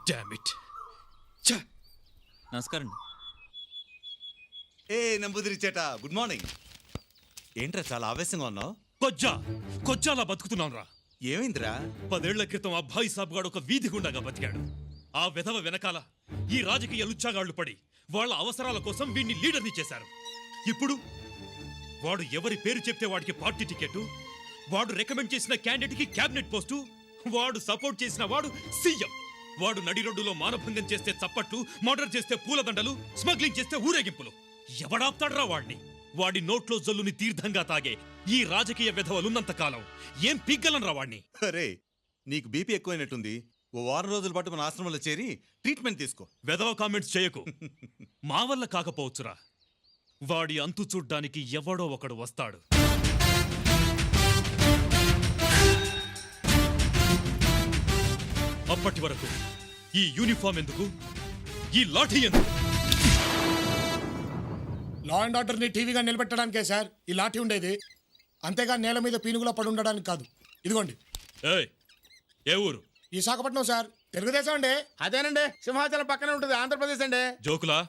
Damn it. నమస్కారం. నంబూదిరి చేట, good morning. ఏంట్రా చాలా ఆవేశంగా ఉన్నావు? కొజ్జాలా బతుకుతున్నాను రా. ఏమైందిరా? 10 ఏళ్ల క్రితం ఆ భాయ్ సాబ్ గాడు ఒక వీధి గుండాగా బతికాడు. ఆ విధవ వెనకాల ఈ రాజకీయ లుచ్చాగాళ్లు పడి వాళ్ళ అవసరాల కోసం వీడిని లీడర్ని చేశారు. ఇప్పుడు వాడు ఎవరి పేరు చెప్తే వాడికి పార్టీ టికెట్, వాడు రికమెండ్ చేసిన క్యాండిడేట్ కి క్యాబినెట్ పోస్టు, వాడు సపోర్ట్ చేసిన వాడు సీఎం. వాడు నడి రోడ్డులో మానభంగం చేస్తే చప్పట్లు, మర్డర్ చేస్తే పూలదండలు, స్మగ్లింగ్ చేస్తే ఊరేగింపులు. ఎవడాపుతాడ్రా వాడిని? వాడి నోట్లో జల్లుని తీర్థంగా తాగే ఈ రాజకీయ విధవలున్నంత కాలం ఏం పిగ్గలనరా వాడిని. అరే, నీకు బీపీ ఎక్కువైనట్టుంది. ఓ వారం రోజుల పాటు మన ఆశ్రమంలో చేరి ట్రీట్మెంట్ తీసుకో. వెధవ కామెంట్స్ చేయకు. మా వల్ల కాకపోవచ్చురా, వాడి అంతు చూడ్డానికి ఎవడో ఒకడు వస్తాడు. అప్పటి వరకు ఈ యూనిఫామ్ ఎందుకు, ఈ లాఠీ ఎందుకు? లా అండ్ ఆర్డర్ ని టీవీగా నిలబెట్టడానికే సార్ ఈ లాఠీ ఉండేది, అంతేగా నేల మీద పీనుగులా పడి ఉండడానికి కాదు. ఇదిగోండి. ఏయ్, ఏ ఊరు? విశాఖపట్నం సార్. తెలుగుదేశం అండి. అదేనండి, సింహాచలం పక్కనే ఉంటుంది, ఆంధ్రప్రదేశ్ అండి. జోకులా?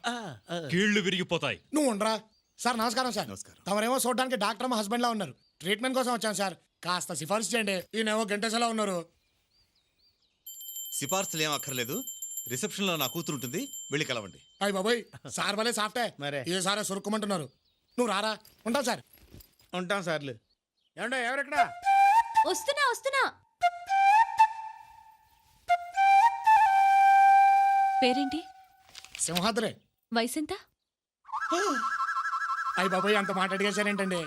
కీళ్లు విరిగిపోతాయి. నువ్వు ఉండరా సార్. నమస్కారం సార్. నమస్కారం. తమరేమో చూడడానికి డాక్టర్ మా హస్బెండ్ లా ఉన్నారు. ట్రీట్మెంట్ కోసం వచ్చాను సార్, కాస్త సిఫార్సు చేయండి. ఈయనేమో గంటేసలా ఉన్నారు. సిఫార్సులు ఏం అక్కర్లేదు. రిసెప్షన్ లో నా కూతురు ఉంటుంది, వెళ్ళి కలవండి. అయ్యి బాబోయ్, సార్ వలే సాఫ్టే. మరే. ఏ సారే సురుక్కుమంటున్నారు. నువ్వు రారా. ఉంటావు సార్. ఉంటాం సార్లు. ఏమండో ఎవరెక్కడ? వస్తున్నా. పేరేంటి? సింహాద్రే. వయసెంత? అయ్యి బాబోయ్, అంత మాట అడిగేశారేంటండి?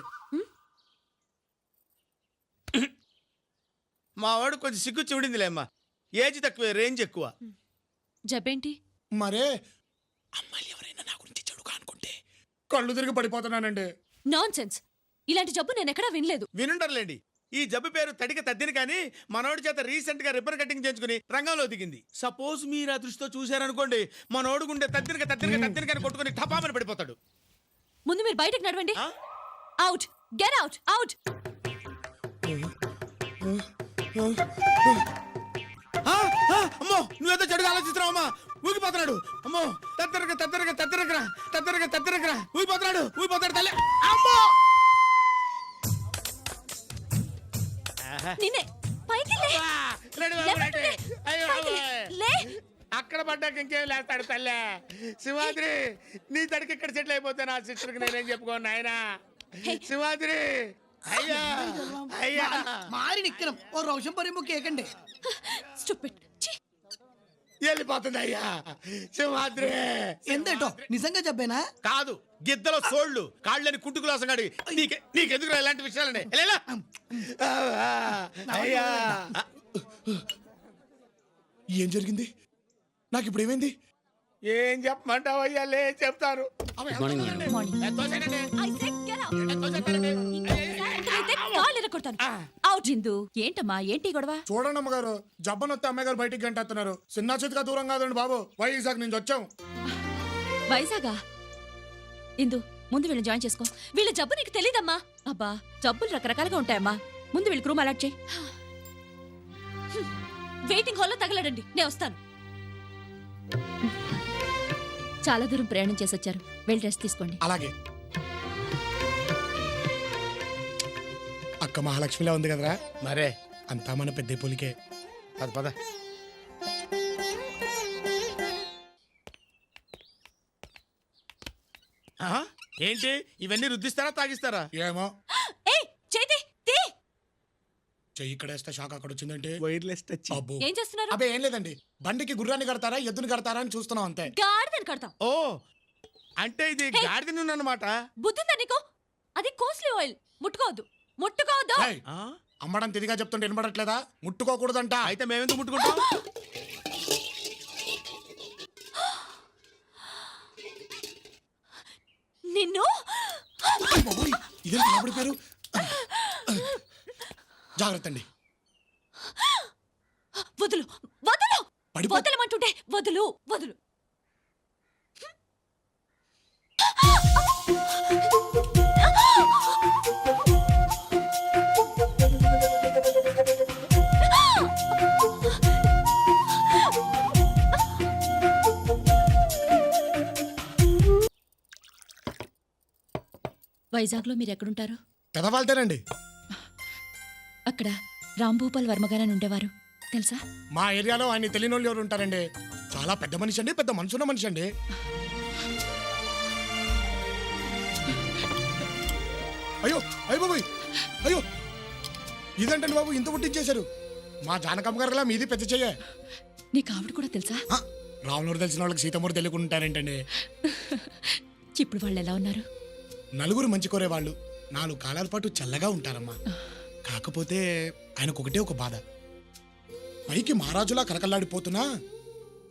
మా వాడు కొంచెం సిగ్గు చూడిందిలేమ్మా. ఏజ్ తక్కువ, రేంజ్ ఎక్కువ. జబ్బేంటి? మరే అమ్మాయిలు ఎవరైనా నా గురించి చెడుగా అనుకుంటే కళ్ళు తిరిగి పడిపోతున్నానండి. నాన్సెన్స్. ఇలాంటి జబ్బు నేను ఎక్కడా వినలేదు. వినుంటారులేండి. ఈ జబ్బు పేరు తడిక తద్దిని, కానీ మనోడి చేత రీసెంట్ గా రిబ్బర్ కటింగ్ చేయించుకుని రంగంలో దిగింది. సపోజ్ మీరు ఆ దృష్టితో చూశారనుకోండి, మనోడు గుండె తద్దిని కొట్టుకుని టపామని పడిపోతాడు. ముందు మీరు బయటకు నడవండి. Out, get out, out. అమ్మో, నువ్వేదో చెడుగా ఆలోచిస్తున్నావు అమ్మా. ఊగిపోతున్నాడు. అమ్మో, తత్తరకరా ఊగిపోతాడు తల్లి. అమ్మో, నిన్నే పైకి లే. లే. అక్కడ పడ్డాక ఇంకేం లేస్తాడు తల్లే. సింహాద్రి, నీ తడికి ఇక్కడ సెటిల్ అయిపోతే నా సిస్టర్కి నేనేం చెప్పుకోను ఆయన. సింహాద్రి, అయ్యా అయ్యా మారి నిక్కరం ఓ రోషం పరిము కేకండి. స్టూపిడ్. వెళ్ళిపోతుంది అయ్యా. సింహాద్రి ఎంతేటో నిజంగా చెప్పేనా? కాదు, గిద్దలో సోళ్ళు కాళ్ళని కుట్టుకులాసం కాడి. నీకెందుకు ఇలాంటి విషయాలండి? అయ్యా, ఏం జరిగింది? నాకు ఇప్పుడు ఏమైంది? ఏం చెప్పమంటావు అయ్యా? లే చెప్తారు. ఏంటమ్మా, ఏంటి గొడవ? చూడండి అమ్మగారు, జబ్బనొత్తే అమ్మాయి గారు బయటికి గంటేస్తున్నారు. చిన్న చేతిగా దూరం కాదండి బాబు, వైజాగ్ నుంచి వచ్చాం. వైజాగా? ఇందు, ముందు వీళ్ళని జాయిన్ చేసుకో. వీళ్ళ జబ్బు నీకు తెలీదమ్మా. అబ్బా, జబ్బులు రకరకాలుగా ఉంటాయమ్మా. ముందు వీళ్ళకి రూమ్ అలాట్ చేయి. వెయిటింగ్ హాల్లో తగలడండి, నేను వస్తాను. చాలా దూరం ప్రయాణం చేసి వచ్చారు, వెళ్ళి రెస్ట్ తీసుకోండి. అలాగే. అక్క మహాలక్ష్మిలా ఉంది కదరా? మరే అంతా మన పెద్ద పోలికే. పద. ఏంటి ఇవన్నీ రుద్దిస్తారా తాగిస్తారా? ఏమో. చెయ్యి ఇక్కడేస్తే షాక్ అక్కడ వచ్చిందంటే వైర్లెస్ టచ్. ఏం చేస్తున్నారు? అబ్బే ఏం లేదండి, బండికి గుర్రాన్ని కడతారా ఎద్దుని కడతారా అని చూస్తున్నాం అంతే. గాడిదని కడతాం. ఓ, అంటే ఇది గాడిద నూనె అన్నమాట. బుద్ధిందా నీకు? అది కోస్ట్లీ ఆయిల్. ముట్టుకోవద్దు. ఏయ్, అమ్మడం తిరిగా చెప్తుంటే వినబడట్లేదా? ముట్టుకోకూడదంట. అయితే మేమెందుకు ముట్టుకుంటాం? నిన్ను ఇదే పేరు. జాగ్రత్త అండి. వదులు, వదలమంటుంటే వదులు. వైజాగ్లో మీరు ఎక్కడుంటారు? పెదవాళ్ళతేనండి. అక్కడ రాంభూపాల్ వర్మగారని ఉండేవారు తెలుసా? మా ఏరియాలో ఆయన తెలియని వాళ్ళు ఎవరు ఉంటారండి? చాలా పెద్ద మనిషి అండి, పెద్ద మనసున్న మనిషి అండి. అయ్యో అయ్యో బాబు, అయ్యో ఇదేంటండి బాబు ఇంత పుట్టించేశారు? మా జానకమ్మ గారిలా మీది పెద్ద చెయ్యే. నీకు ఆవిడ కూడా తెలుసా? రాములూరు తెలిసిన వాళ్ళకి సీతమ్మూరు తెలియకుండా ఉంటారేంటండి? ఇప్పుడు వాళ్ళు ఎలా ఉన్నారు? నలుగురు మంచి కోరేవాళ్ళు 4 కాలాల పాటు చల్లగా ఉంటారమ్మా. కాకపోతే ఆయనకు ఒకటే ఒక బాధ. పైకి మహారాజులా కరకల్లాడిపోతున్నా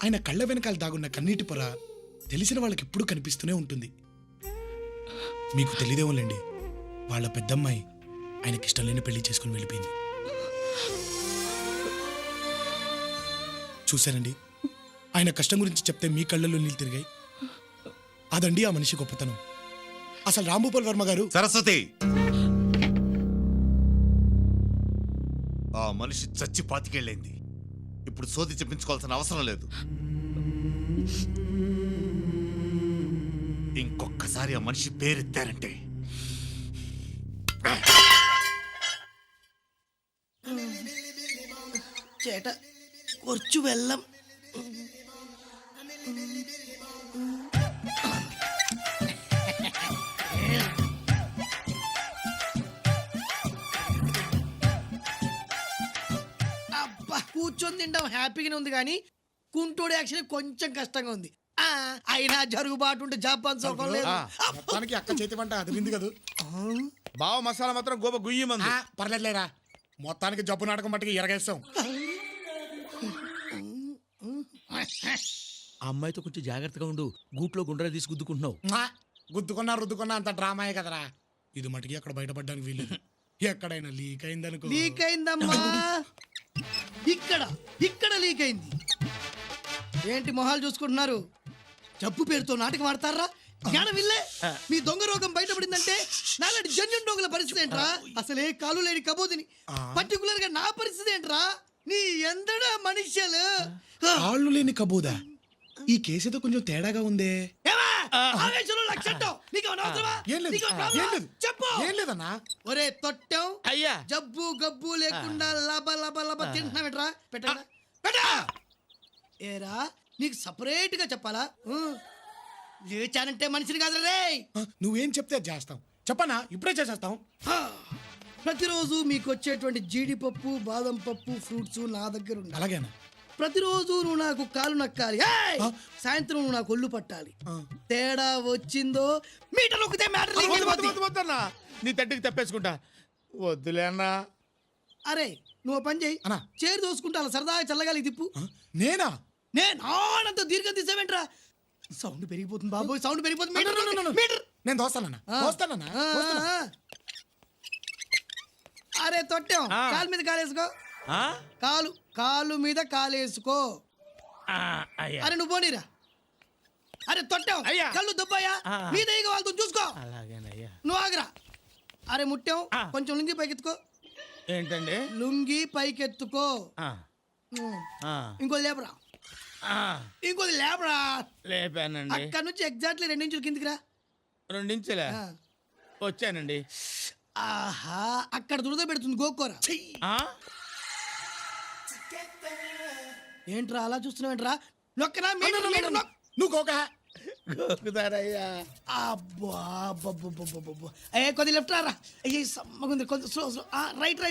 ఆయన కళ్ళ వెనకాల దాగున్న కన్నీటి పొర తెలిసిన వాళ్ళకి ఎప్పుడూ కనిపిస్తూనే ఉంటుంది. మీకు తెలియదేమోలేండి, వాళ్ళ పెద్దమ్మాయి ఆయనకి ఇష్టం లేని పెళ్లి చేసుకుని వెళ్ళిపోయింది. చూశారండి, ఆయన కష్టం గురించి చెప్తే మీ కళ్ళల్లో నీళ్ళు తిరిగాయి. అదండి ఆ మనిషి గొప్పతనం. అసలు రాంభూపాల్ వర్మ గారు సరస్వతి, ఆ మనిషి చచ్చి 25 ఏళ్ళైంది. ఇప్పుడు సోది చెప్పించుకోవాల్సిన అవసరం లేదు. ఇంకొక్కసారి ఆ మనిషి పేరెత్తారంటే ചേട്ടാ കുറച്ചു വെള്ളം. అబ్బా కూర్చొని తింటాం హ్యాపీగానే ఉంది కానీ కుంటోడి యాక్షన్ కొంచెం కష్టంగా ఉంది. అయినా జరుగుబాటు ఉంటే జపాన్ సోకం లేదు. మొత్తానికి అక్క చేతి వంట అది వింది కదా. బావ మసాలా మాత్రం గోప గుయ్యమంది. పర్లేదులేరా, మొత్తానికి జబ్బు నాటకం మట్టుకి ఎరగేస్తాం. ఆ అమ్మాయితో కొంచెం జాగ్రత్తగా ఉండు, గూట్లో గుండ్రా తీసి గుద్దుకుంటున్నావు. గుద్దుకున్నా రుద్దుకున్నా అంత డ్రామాయే కదరా. ఇది మటుకి అక్కడ బయటపడడానికి వీల్లేదు. ఎక్కడైనా లీక్ అయిందనుకో. లీక్ అయిందమ్మా. ఇక్కడ ఇక్కడ లీక్ అయింది. ఏంటి మొహాలు చూసుకుంటున్నారు? జబ్బు పేరుతో నాటకం ఆడతారా? జ్ఞానం విల్లే. మీ దొంగ రోగం బయటపడిందంటే నాలాంటి జన్యున్ దొంగల పరిస్థితి ఏంట్రా? అసలే కాలు లేని కబోదిని పర్టికులర్ గా నా పరిస్థితి ఏంట్రా? నీ ఎందడా మనుష్యులు. కాళ్ళు లేని కబోదా? ఈ కేసుతో కొంచెం తేడాగా ఉందే. ఏం లేదన్నా. ఒరే తొట్టం, అయ్యా జబ్బు గబ్బు లేకుండా లబ లబ లబ తింటున్నావేట్రా? పెట్టా. ఏరా నీకు సపరేట్ గా చెప్పాలా? లేచానంటే మనిషిని కాదు రే. నువ్వేం చెప్తే అది చేస్తాం. చెప్పనా? ఇప్పుడే చేసేస్తాం. ప్రతిరోజు మీకు వచ్చేటువంటి జీడిపప్పు బాదం పప్పు ఫ్రూట్స్ నా దగ్గర ఉండాలి. అలాగేనా? ప్రతిరోజు నువ్వు నాకు కాలు నక్కాలి. సాయంత్రం నువ్వు నాకు ఒళ్ళు పట్టాలి. తేడా వచ్చిందో మీటర్ నొక్కితే మ్యాటర్ వద్దన్నా, నీ తట్టికి తప్పేసుకుంటా. వద్దులే అన్నా. అరే నువ్వు పని చేయి అన్నా. చేరు దోసుకుంటా అలా సరదాగా చల్లగాలి తిప్పు. నేనా? నేను ఆనంత దీర్ఘం తీసావేంట్రా? సౌండ్ పెరిగిపోతుంది బాబోయ్, సౌండ్ పెరిగిపోతుంది. మీటర్. నేను దోస్తానన్నా. అరే తొట్టాం, కాలు మీద కాలేసుకో. కాలు మీద కాలేసుకో. అరే నువ్వు పోనీరా. అరే తొట్టాం, కళ్ళు దుబ్బాయా మీద వాళ్ళతో చూసుకో. నువ్వు ఆగరా. అరే ముట్టాం, కొంచెం లుంగి పైకెత్తుకో. ఏంటండి? లుంగి పైకెత్తుకో. ఇంకోది లేపరా. ఇంకోది లేపరా. లేపానండి. అక్కడ నుంచి ఎగ్జాక్ట్లీ 2 ఇంచులు కిందికి రా. 2 ఇంచులే వచ్చానండి. ఆహా, అక్కడ దురద పెడుతుంది గోకోరా. ఏంట్రా అలా చూస్తున్నావేంట్రా? నొక్కరా. నువ్వు కోక. గోకుతారయ్యా. అబ్బా ఏ కొద్ది లెఫ్ట్ రా. అయ్యే సమ్మగుంది, కొంచెం స్లో. రైట్.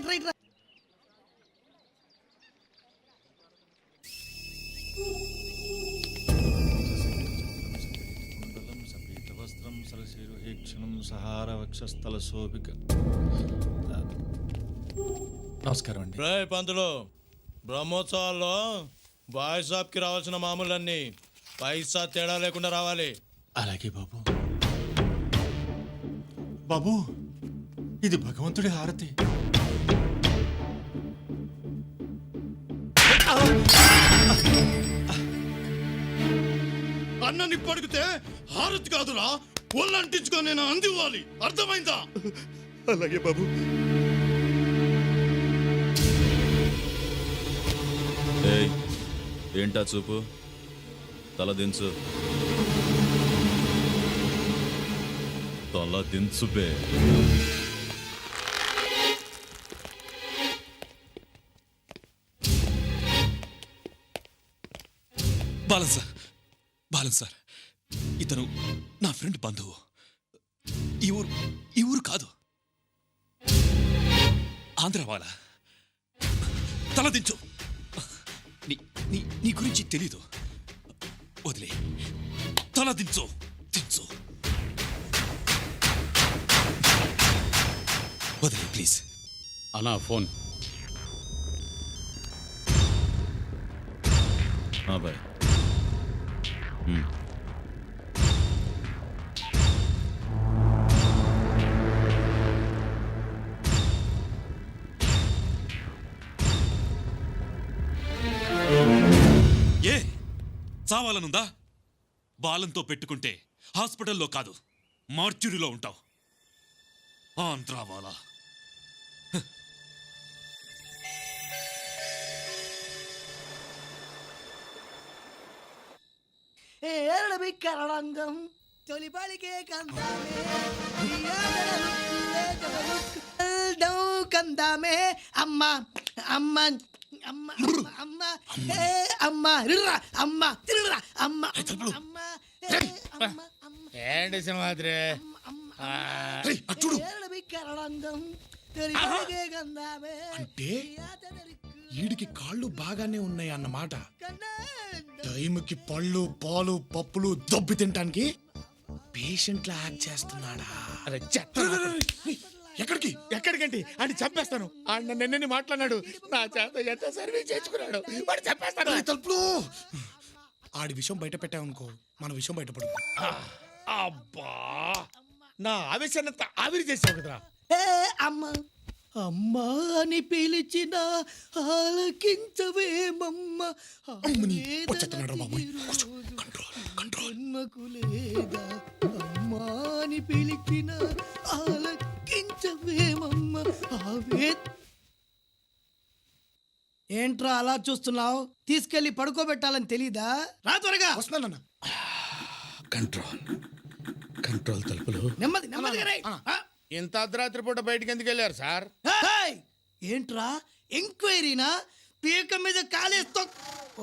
నమస్కారం అండి. రాయ్ పంతులు, బ్రహ్మోత్సవాల్లో బాయ్ షాప్కి రావాల్సిన మామూలన్నీ పైసా తేడా లేకుండా రావాలి. అలాగే బాబు. బాబు, ఇది భగవంతుడి హారతి. అన్నని పడిగితే హారతి కాదురా, ఒళ్ళంటించుకొని నేను అందివ్వాలి. అర్థమైందా? అలాగే బాబు. ఏంటా చూపు? తల దించు. తల దించుబే. బాలన్ సార్ ఇతను నా ఫ్రెండ్ బంధువు. ఈ ఊరు కాదు, ఆంధ్ర వాళ్ళ. తలదించు. నీ గురించి తెలీదు. వదిలే. తలదించు. దించు. వదిలే ప్లీజ్. అన్నా ఫోన్. బాయ్. ఏ చావాలనుందా? బాలంతో పెట్టుకుంటే హాస్పిటల్లో కాదు, మార్చురీలో ఉంటావు. ఆంధ్రా వాళ్ళ. ఏరడబిక్కరడంగం తొలి పలికే కందామే కందామే అమ్మ అమ్మ అమ్మ అమ్మ ఏ అమ్మ రిర్రా అమ్మ తిరురా అమ్మ అమ్మ ఏ అమ్మ అమ్మ ఏంటి సింహాద్రి ఏరడబిక్కరడంగం తొలి పలికే కందామే అంటే వీడికి కాళ్ళు బాగానే ఉన్నాయి అన్నమాట. టైంకి పళ్ళు పాలు పప్పులు దొబ్బి తినటానికి పేషెంట్ లా యాక్ట్ చేస్తున్నాడా? అరే చెత్త. ఎక్కడికి? ఎక్కడికంటే అని చంపేస్తాను. ఆయన నిన్నని మాట్లాడినాడు, నా చేత ఎంత సర్వీస్ చేయించుకున్నాడు, వాడు చంపేస్తాను. అరే తలుపులు. ఆడి విషయం బయట పెట్టామనుకో, మన విషయం బయటపడుతుంది. అబ్బా, నా ఆవేశాన్నంతా ఆవిరి చేసావు కదరా. ఏ అమ్మ అమ్మా అని పిలిచిన ఆలకించవేమమ్మ. అమ్మని వచ్చేస్తున్నాడు బాబోయ్. కంట్రోల్. లేదా అమ్మా అని పిలిచిన ఆలకించవేమమ్మ. ఏంట్రా అలా చూస్తున్నావు? తీసుకెళ్లి పడుకోబెట్టాలని తెలీదా? రా త్వరగా. వస్తున్నానన్నా. కంట్రోల్ తలుపులు నెమ్మది నెమ్మదిగా రేయ్. ఇంత అర్ధరాత్రి పూట బయటికి ఎందుకు వెళ్ళారు సార్? ఏయ్! ఏంట్రా ఎంక్వైరీనా? పీక మీద కాలేసి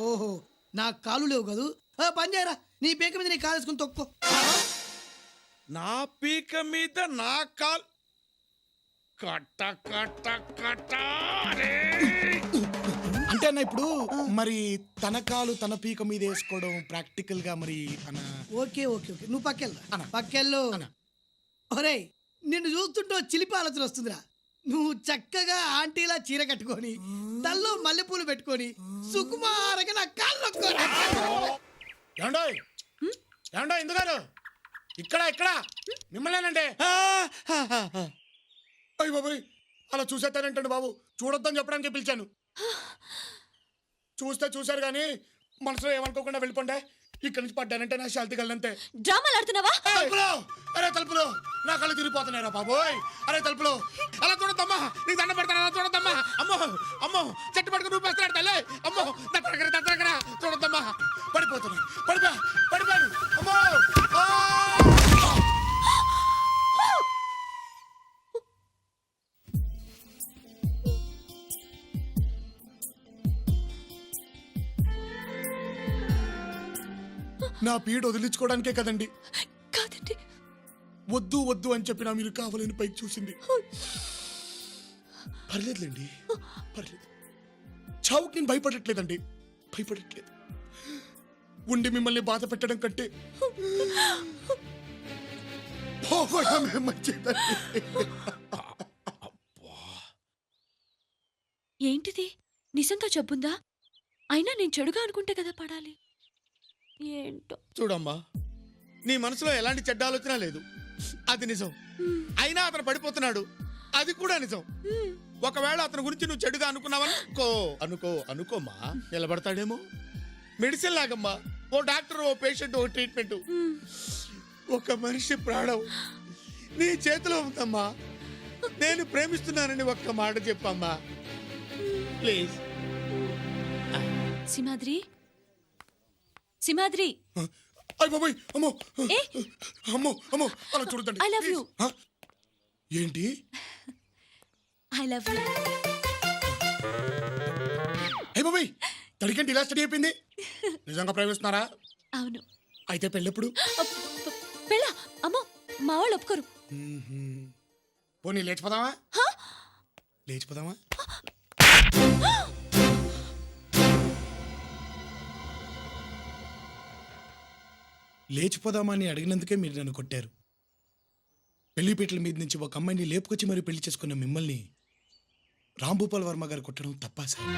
ఓహో, నాకు కాలు లేవు కదూ. పని చేయరా, నీ పీక మీద నీ కాలేసుకుని తొక్కో. నా పీక మీద నా కాల్ కట్ట కట్ట కట్ట. అంటే అన్న ఇప్పుడు మరి తన కాలు తన పీక మీద వేసుకోవడం ప్రాక్టికల్ గా మరి అన్న. ఓకే ఓకే ఓకే, నువ్వు పక్కెళ్ళు పక్కెళ్ళు. ఒరేయ్, నిన్ను చూస్తుంటే చిలిపి ఆలోచన వస్తుందిరా. నువ్వు చక్కగా ఆంటీలా చీర కట్టుకొని తల్లో మల్లెపూలు పెట్టుకొని సుకుమారంగా నా కాళ్ళు ఏమండో ఎందుగారు ఇక్కడ మిమ్మల్నేనండి. అయ్య బాబోయ్, అలా చూసేస్తానంటండి బాబు. చూడొద్దని చెప్పడానికి పిలిచాను. చూశారు కానీ మనసులో ఏమనుకోకుండా వెళ్ళిపోండి. ఇక్కడి నుంచి పడ్డానంటే నా శాంతి కలంతే. డ్రామాలు ఆడుతున్నావా? అరే తలుపులు, నా కళ్ళు తిరిగిపోతున్నారా బాబోయ్. అరే తలుపులు, అలా చూడద్దమ్మా, నీకు దండ పెడతాను, అలా చూడద్దమ్మా. అమ్మో అమ్మో, చెట్టు పట్టుకుని రూపేస్తున్నాడు తల్లి. అమ్మో దగ్గర చూడద్దమ్మా. పడిపోయాను అమ్మో. నా పీడ వదిలించుకోవడానికే కదండి. కాదండి. వద్దు అని చెప్పినా మీరు కావాలని పైకి చూసింది. పర్లేదులేండి, పర్లేదు. చావుకి నేను భయపడట్లేదండి, భయపడట్లేదు. ఉండి మిమ్మల్ని బాధ పెట్టడం కంటే పోవడమే మంచిదండి. ఏంటిది? నిజంగా జబ్బుందా? అయినా నేను చెడుగా అనుకుంటే కదా పడాలి. ఏంటో. చూడమ్మా, నీ మనసులో ఎలాంటి చెడ్డ ఆలోచన లేదు, అది నిజం. అయినా అతను పడిపోతున్నాడు, అది కూడా నిజం. ఒకవేళ అతని గురించి నువ్వు చెడుగా అనుకోమా, నిలబడతాడేమో. మెడిసిన్ లాగమ్మా, ఓ డాక్టర్, ఓ పేషెంట్, ఓ ట్రీట్మెంట్. ఒక మనిషి ప్రాణం నీ చేతిలో ఉందమ్మా. నేను ప్రేమిస్తున్నానని ఒక్క మాట చెప్పమ్మా ప్లీజ్. సింహాద్రి అయ్య బాబాయ్ అమ్మో ఏ? అమ్మో అమ్మో అలా చూడదండి I love you. ఏంటి ఐ లవ్ యూ. అయ్య బాబాయ్ తడికంటే ఇలా స్టడీ అయిపోయింది నిజంగా ప్రేమిస్తున్నారా అవును. అయితే పెళ్ళెప్పుడు పెళ్ళ అమ్మో మా వాళ్ళు ఒప్పుకోరు. పోనీ లేచిపోదామా లేచిపోదామా లేచిపోదామా అని అడిగినందుకే మీరు నన్ను కొట్టారు. పెళ్లిపీటల మీద నుంచి ఒక అమ్మాయిని లేపుకొచ్చి మరీ పెళ్లి చేసుకున్న మిమ్మల్ని రాంభూపాల్ వర్మ గారు కొట్టడం తప్పా సార్?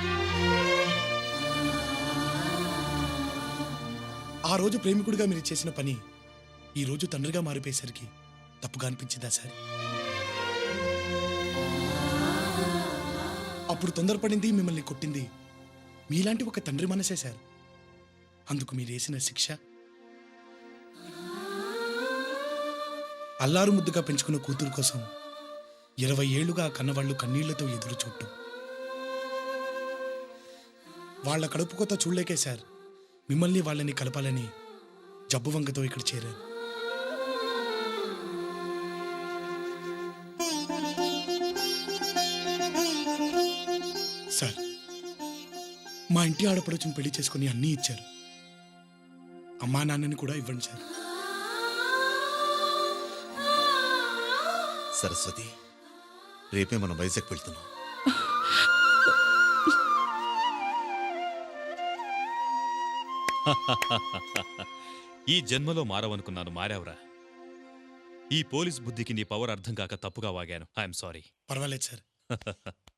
ఆ రోజు ప్రేమికుడిగా మీరు చేసిన పని ఈ రోజు తండ్రిగా మారిపోయేసరికి తప్పుగా అనిపించిందా సార్? అప్పుడు తొందరపడింది, మిమ్మల్ని కొట్టింది మీలాంటి ఒక తండ్రి మనసే సార్. అందుకు మీరు వేసిన శిక్ష అల్లారు ముద్దుగా పెంచుకున్న కూతురు కోసం 20 ఏళ్లుగా కన్నవాళ్లు కన్నీళ్లతో ఎదురు చూడటం. వాళ్ల కడుపు కొత్త చూడలేకే సార్ మిమ్మల్ని వాళ్ళని కలపాలని జబ్బు వంకతో ఇక్కడ చేరారు. సార్ మా ఇంటి ఆడపడుచుని పెళ్లి చేసుకుని అన్నీ ఇచ్చారు. అమ్మా నాన్నని కూడా ఇవ్వండి సార్. సరస్వతి, రేపే మనం వైజాగ్ వెళ్తున్నాం. ఈ జన్మలో మారవనుకున్నాను, మారావురా. ఈ పోలీస్ బుద్ధికి నీ పవర్ అర్థం కాక తప్పుగా వాగాను. I'm sorry. పర్వాలేదు సార్.